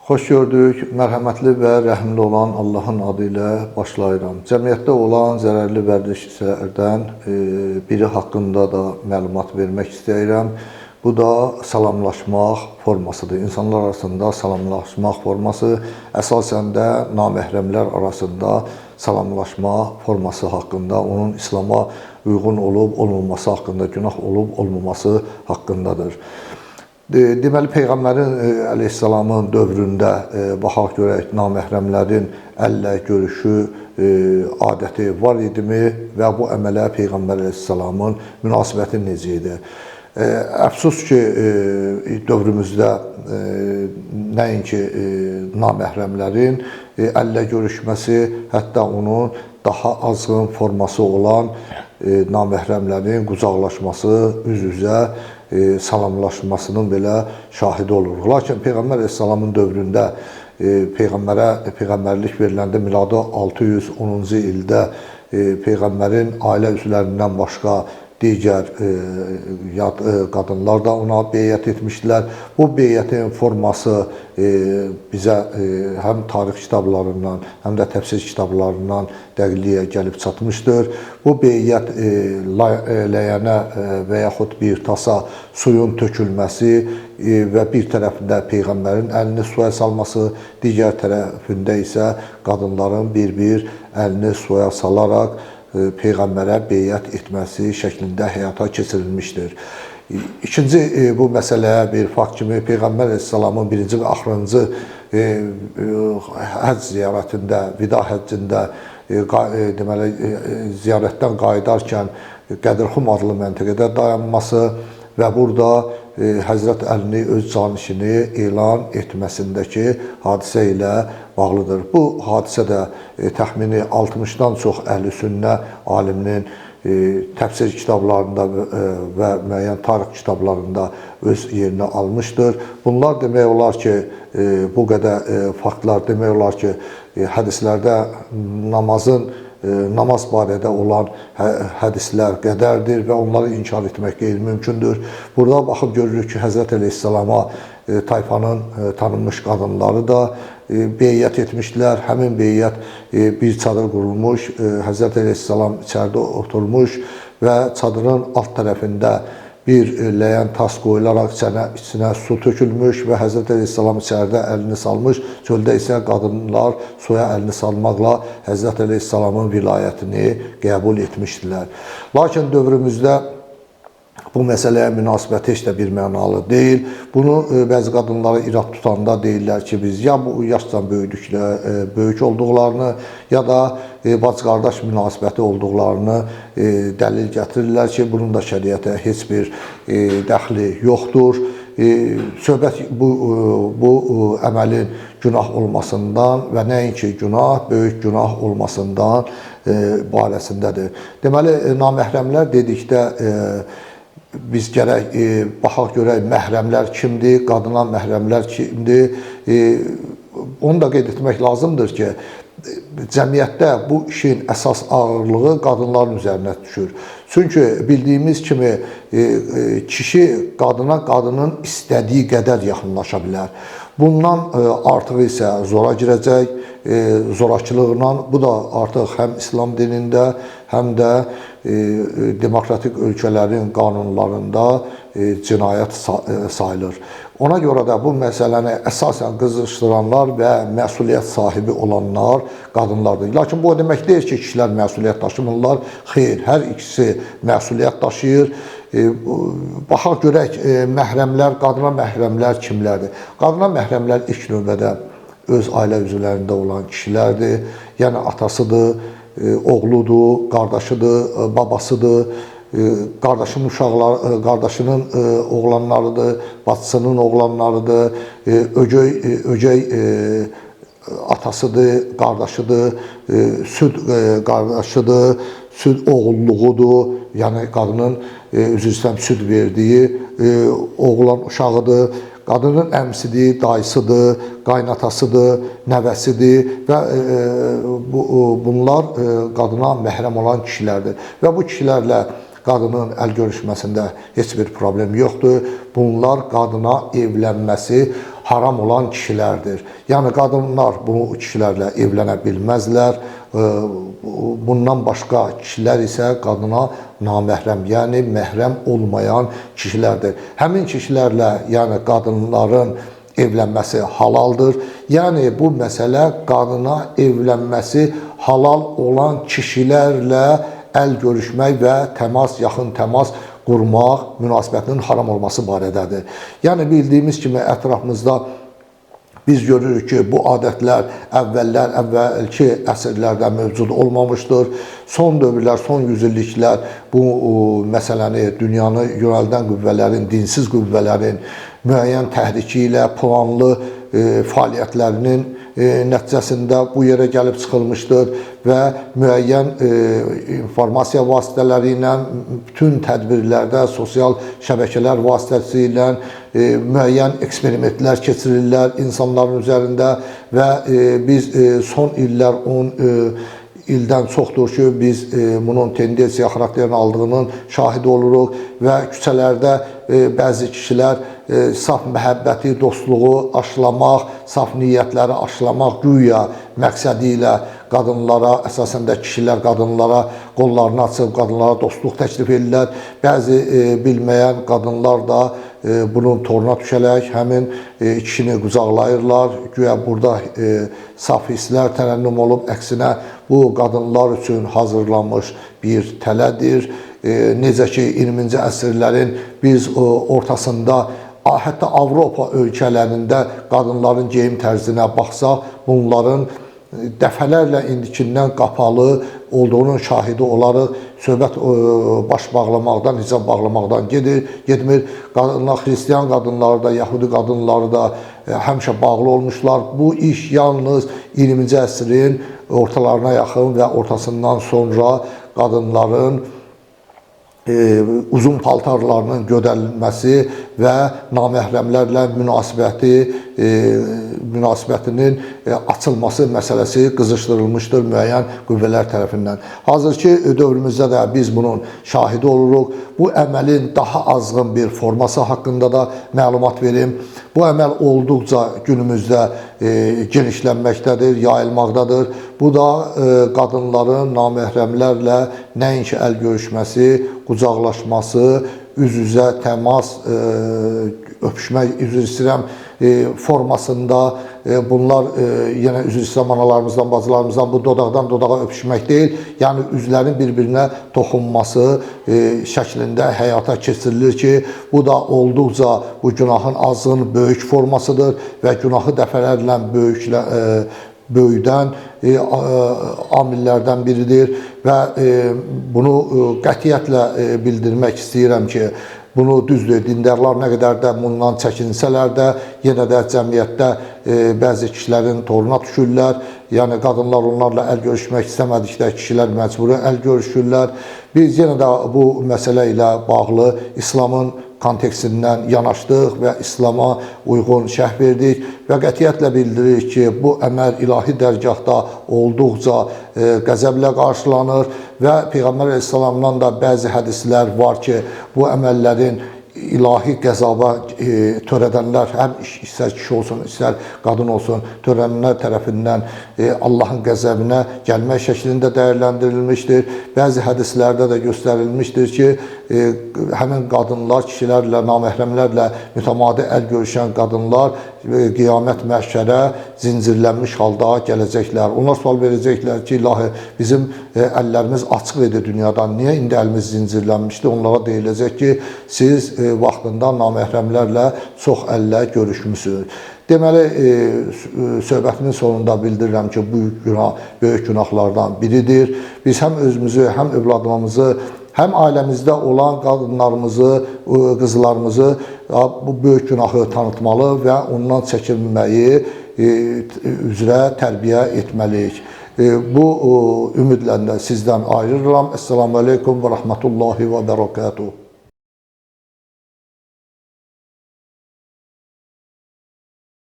Xoş gördük. Mərhəmətli və rəhimli olan Allahın adı ilə başlayıram. Cəmiyyətdə olan zərərli vərdişlərdən biri haqqında da məlumat vermək istəyirəm. Bu da salamlaşmaq formasıdır. İnsanlar arasında salamlaşmaq forması əsasən də naməhrəmlər arasında salamlaşma forması haqqında, onun İslam'a uyğun olub-olmaması haqqında, günah olub-olmaması haqqındadır. Deməli, Peyğəmbərin əleyhissalamın dövründə baxaq görək, naməhrəmlərin əllə görüşü adəti var idimi və bu əmələ Peyğəmbər əleyhissalamın münasibəti necə idi? Əfsus ki, dövrümüzdə nəinki naməhrəmlərin əllə görüşməsi, hətta onun daha azğın forması olan naməhrəmlərin qucaqlaşması, üz-üzə salamlaşmasının belə şahidi oluruq. Lakin Peyğəmbər əleyhissalamın dövründə Peyğəmbərlik veriləndə miladi 610-cu ildə Peyğəmbərin ailə üzvlərindən başqa digər qadınlar da ona beyyət etmişdilər. Bu beyyətin forması bizə həm tarix kitablarından, həm də təfsir kitablarından dəqiqliyə gəlib çatmışdır. Bu beyyət ləyənə və yaxud bir tasa suyun tökülməsi və bir tərəfində Peyğəmbərin əlini suya salması, digər tərəfində isə qadınların bir-bir əlini suya salaraq Peyğəmbərə beyyət etməsi şəklində həyata keçirilmişdir. İkinci bu məsələyə bir fakt kimi Peyğəmbər əleyhissalamın birinci və axırıncı həcc ziyarətində, vida həccində deməli ziyarətdən qayıdarkən Qədirxum adlı məntəqədə dayanması və burada Həzrət Əlini öz canişini elan etməsindəki hadisə ilə bağlıdır. Bu hadisə də təxmini 60-dan çox əhl-i sünnə aliminin təfsir kitablarında və müəyyən tarix kitablarında öz yerini almışdır. Bunlar demək olar ki, bu qədər faktlar demək olar ki, hədislərdə namaz barədə olan hədislər qədərdir və onları inkar etmək qeyri-mümkündür. Burada baxıb görürük ki, Həzrət Əleyhissalama tayfanın tanınmış qadınları da beyyət etmişdilər. Həmin beyyət bir çadır qurulmuş, Həzrət Əleyhissalam içəridə oturmuş və çadırın alt tərəfində bir ləyən tas qoyularaq içinə su tökülmüş və Həzrət Əleyhissalam içəridə əlini salmış, çöldə isə qadınlar suya əlini salmaqla Həzrət Əleyhissalamın vilayətini qəbul etmişdilər. Lakin dövrümüzdə bu məsələyə münasibəti heç də bir mənalı deyil. Bunu bəzi qadınlara irad tutanda deyirlər ki, biz ya bu yaşdan böyük olduqlarını, ya da bacı-qardaş münasibəti olduqlarını dəlil gətirirlər ki, bunun da şəriətə heç bir dəxli yoxdur. Söhbət bu əməlin günah olmasından və nəinki günah, böyük günah olmasından barəsindədir. Deməli, naməhrəmlər dedikdə biz gərək baxaq görək məhrəmlər kimdir, qadına məhrəmlər kimdir. Onu da qeyd etmək lazımdır ki, cəmiyyətdə bu işin əsas ağırlığı qadınların üzərinə düşür. Çünki bildiyimiz kimi kişi qadına qadının istədiyi qədər yaxınlaşa bilər. Bundan artığı isə zora girəcək, zorakılığla, bu da artıq həm İslam dinində, həm də demokratik ölkələrin qanunlarında cinayət sayılır. Ona görə də bu məsələni əsasən qızışdıranlar və məsuliyyət sahibi olanlar qadınlardır. Lakin bu o demək deyil ki, kişilər məsuliyyət daşımırlar. Xeyr, hər ikisi məsuliyyət daşıyır. Baxaq görək, məhrəmlər, qadına məhrəmlər kimlərdir? Qadına məhrəmlər ilk növbədə öz ailə üzvlərində olan kişilərdir. Yəni atasıdır, oğludur, qardaşıdır, babasıdır, qardaşının uşaqları, qardaşının oğlanlarıdır, bacısının oğlanlarıdır, ögey atasıdır, qardaşıdır, süd qardaşıdır, süd oğulluğudur, yəni qadının üzr istəyirəm süd verdiyi oğlan uşağıdır. Qadının əmsidir, dayısıdır, qaynatasıdır, nəvəsidir və bunlar qadına məhrəm olan kişilərdir. Və bu kişilərlə qadının əl görüşməsində heç bir problem yoxdur. Bunlar qadına evlənməsi haram olan kişilərdir. Yəni qadınlar bu kişilərlə evlənə bilməzlər. Bundan başqa kişilər isə qadına naməhrəm, yəni məhrəm olmayan kişilərdir. Həmin kişilərlə, yəni qadınların evlənməsi halaldır. Yəni bu məsələ qadına evlənməsi halal olan kişilərlə əl görüşmək və təmas, yaxın təmas qurmaq münasibətinin haram olması barədədir. Yəni bildiyimiz kimi ətrafımızda biz görürük ki, bu adətlər əvvəlki əsrlərdə mövcud olmamışdır. Son dövrlər, son yüzilliklər bu məsələni dünyanı yönəldən qüvvələrin, dinsiz qüvvələrin müəyyən təhriki ilə planlı fəaliyyətlərinin nəticəsində bu yerə gəlib çıxılmışdır və müəyyən informasiya vasitələri ilə, bütün tədbirlərdə, sosial şəbəkələr vasitəsilə müəyyən eksperimentlər keçirirlər insanların üzərində və biz son illər 10 ildən çoxdur ki, biz bunun tendensiya xarakterini aldığının şahidi oluruq və küçələrdə bəzi kişilər saf məhəbbəti, dostluğu aşılamaq, saf niyyətləri aşılamaq güya məqsədi ilə qadınlara, əsasən də kişilər qadınlara qollarını açıb, qadınlara dostluq təklif edirlər. Bəzi bilməyən qadınlar da bunun toruna düşərək həmin kişini qucaqlayırlar. Güya burada saf hisslər tərənnüm olub, əksinə bu qadınlar üçün hazırlanmış bir tələdir. Necə ki, 20-ci əsrlərin biz ortasında, hətta Avropa ölkələrində qadınların geyim tərzinə baxsaq, bunların dəfələrlə indikindən qapalı olduğunun şahidi olaraq söhbət baş bağlamaqdan, hicab bağlamaqdan getmir. Qadınlar, xristiyan qadınları da, yəhudi qadınları da həmişə bağlı olmuşlar. Bu iş yalnız 20-ci əsrin ortalarına yaxın və ortasından sonra qadınların uzun paltarlarının gödərilməsi və naməhrəmlərlə münasibətinin açılması məsələsi qızışdırılmışdır müəyyən qüvvələr tərəfindən. Hazırki dövrümüzdə də biz bunun şahidi oluruq. Bu əməlin daha azğın bir forması haqqında da məlumat verim. Bu əməl olduqca günümüzdə genişlənməkdədir, yayılmaqdadır. Bu da qadınların naməhrəmlərlə nəinki əl görüşməsi, qucaqlaşması, üz-üzə təmas, öpüşmək, üzr istəyirəm, formasında bunlar yenə üzr istəyirəm analarımızdan, bacılarımızdan bu dodaqdan dodağa öpüşmək deyil, yəni üzlərin bir-birinə toxunması şəklində həyata keçirilir ki, bu da olduqca bu günahın azğın böyük formasıdır və günahı dəfələrlə böyüdən amillərdən biridir və bunu qətiyyətlə bildirmək istəyirəm ki, bunu düzdür, dindarlar nə qədər də bundan çəkinsələr də, yenə də cəmiyyətdə bəzi kişilərin toruna düşürlər. Yəni, qadınlar onlarla əl görüşmək istəmədikdə kişilər məcburi əl görüşürlər. Biz yenə də bu məsələ ilə bağlı İslamın kontekstindən yanaşdıq və İslama uyğun şərh verdik və qətiyyətlə bildiririk ki, bu əməl ilahi dərgahda olduqca qəzəblə qarşılanır və Peyğəmbər əleyhissalamdan da bəzi hədislər var ki, bu əməllərin ilahi qəzaba törədənlər, həm istər kişi olsun, istər qadın olsun, törədənlər tərəfindən Allahın qəzəbinə gəlmək şəklində dəyərləndirilmişdir. Bəzi hədislərdə də göstərilmişdir ki, həmin qadınlar, kişilərlə, naməhrəmlərlə mütəmadi əl görüşən qadınlar qiyamət məhşərə zincirlənmiş halda gələcəklər. Onlar sual verəcəklər ki, ilahi, bizim əllərimiz açıq idi dünyadan, niyə indi əlimiz zincirlənmişdi? Onlara deyiləcək ki, siz vaxtında naməhrəmlərlə çox əllə görüşmüsünüz. Deməli, söhbətimin sonunda bildirirəm ki, böyük günahlardan biridir. Biz həm özümüzü, həm övladlarımızı, həm ailəmizdə olan qadınlarımızı, qızlarımızı bu böyük günahı tanıtmalı və ondan çəkinməyi üzrə tərbiyə etməliyik. Bu ümidlə də sizdən ayrılıram. Esselamu aleykum və rəhmətullahi və bərəkatuhu.